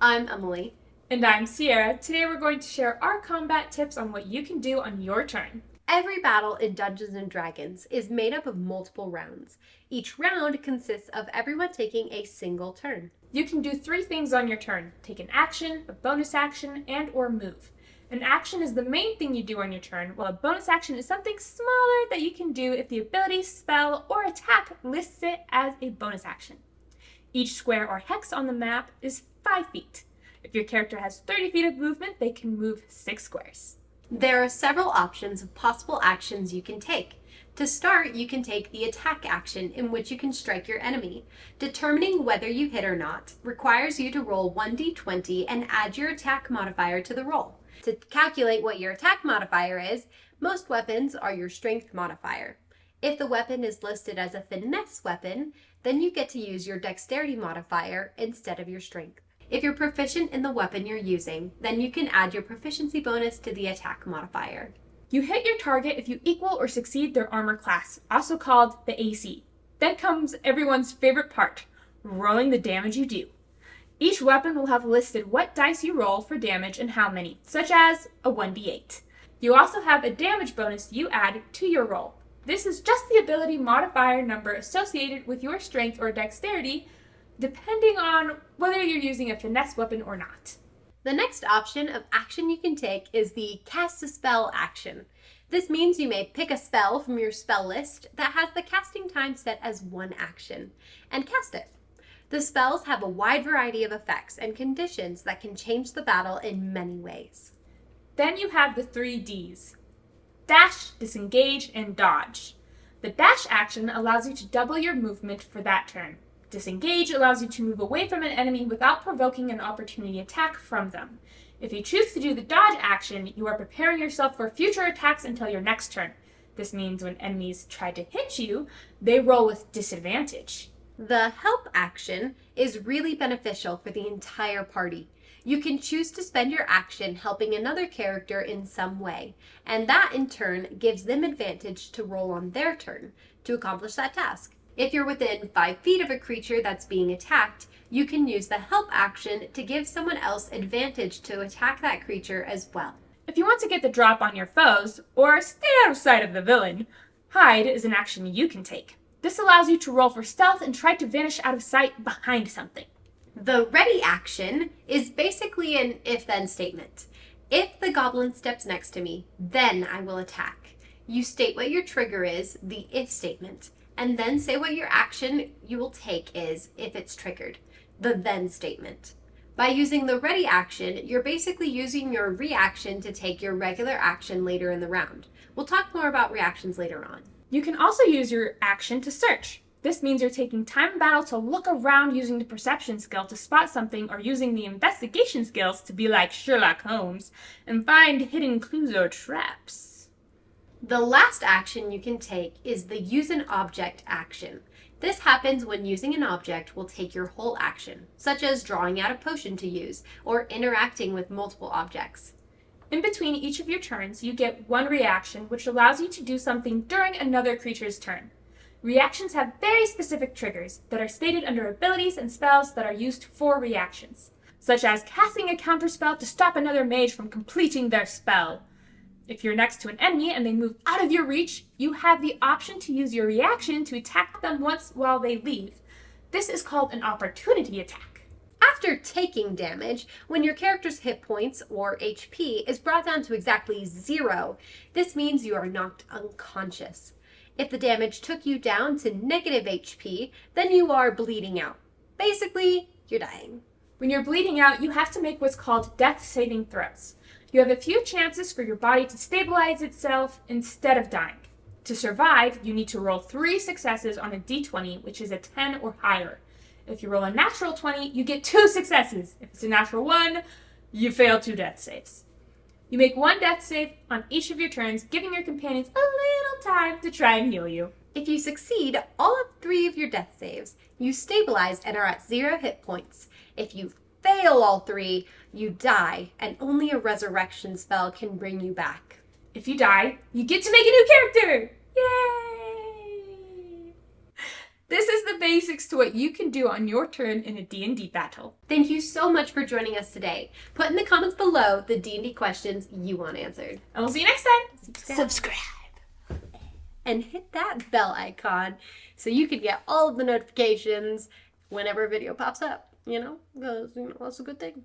I'm Emily. And I'm Sierra. Today we're going to share our combat tips on what you can do on your turn. Every battle in Dungeons & Dragons is made up of multiple rounds. Each round consists of everyone taking a single turn. You can do 3 things on your turn. Take an action, a bonus action, and or move. An action is the main thing you do on your turn, while a bonus action is something smaller that you can do if the ability, spell, or attack lists it as a bonus action. Each square or hex on the map is 5 feet. If your character has 30 feet of movement, they can move 6 squares. There are several options of possible actions you can take. To start, you can take the attack action, in which you can strike your enemy. Determining whether you hit or not requires you to roll 1d20 and add your attack modifier to the roll. To calculate what your attack modifier is, most weapons are your strength modifier. If the weapon is listed as a finesse weapon, then you get to use your dexterity modifier instead of your strength. If you're proficient in the weapon you're using, then you can add your proficiency bonus to the attack modifier. You hit your target if you equal or succeed their armor class, also called the AC. Then comes everyone's favorite part, rolling the damage you do. Each weapon will have listed what dice you roll for damage and how many, such as a 1d8. You also have a damage bonus you add to your roll. This is just the ability modifier number associated with your strength or dexterity, depending on whether you're using a finesse weapon or not. The next option of action you can take is the cast a spell action. This means you may pick a spell from your spell list that has the casting time set as 1 action and cast it. The spells have a wide variety of effects and conditions that can change the battle in many ways. Then you have the 3 Ds: dash, disengage, and dodge. The dash action allows you to double your movement for that turn. Disengage allows you to move away from an enemy without provoking an opportunity attack from them. If you choose to do the dodge action, you are preparing yourself for future attacks until your next turn. This means when enemies try to hit you, they roll with disadvantage. The help action is really beneficial for the entire party. You can choose to spend your action helping another character in some way, and that in turn gives them advantage to roll on their turn to accomplish that task. If you're within 5 feet of a creature that's being attacked, you can use the help action to give someone else advantage to attack that creature as well. If you want to get the drop on your foes, or stay out of sight of the villain, hide is an action you can take. This allows you to roll for stealth and try to vanish out of sight behind something. The ready action is basically an if-then statement. If the goblin steps next to me, then I will attack. You state what your trigger is, the if statement, and then say what your action you will take is if it's triggered, the then statement. By using the ready action, you're basically using your reaction to take your regular action later in the round. We'll talk more about reactions later on. You can also use your action to search. This means you're taking time in battle to look around using the perception skill to spot something, or using the investigation skills to be like Sherlock Holmes and find hidden clues or traps. The last action you can take is the use an object action. This happens when using an object will take your whole action, such as drawing out a potion to use or interacting with multiple objects. In between each of your turns, you get 1 reaction, which allows you to do something during another creature's turn. Reactions have very specific triggers that are stated under abilities and spells that are used for reactions, such as casting a counterspell to stop another mage from completing their spell. If you're next to an enemy and they move out of your reach, you have the option to use your reaction to attack them once while they leave. This is called an opportunity attack. After taking damage, when your character's hit points, or HP, is brought down to exactly 0, this means you are knocked unconscious. If the damage took you down to negative HP, then you are bleeding out. Basically, you're dying. When you're bleeding out, you have to make what's called death saving throws. You have a few chances for your body to stabilize itself instead of dying. To survive, you need to roll 3 successes on a d20, which is a 10 or higher. If you roll a natural 20, you get 2 successes. If it's a natural 1, you fail 2 death saves. You make 1 death save on each of your turns, giving your companions a little time to try and heal you. If you succeed all of 3 of your death saves, you stabilize and are at 0 hit points. If you fail all 3, you die, and only a resurrection spell can bring you back. If you die, you get to make a new character! Yay! This is the basics to what you can do on your turn in a D&D battle. Thank you so much for joining us today. Put in the comments below the D&D questions you want answered. And we'll see you next time. Subscribe. And hit that bell icon so you can get all of the notifications whenever a video pops up. Because, that's a good thing.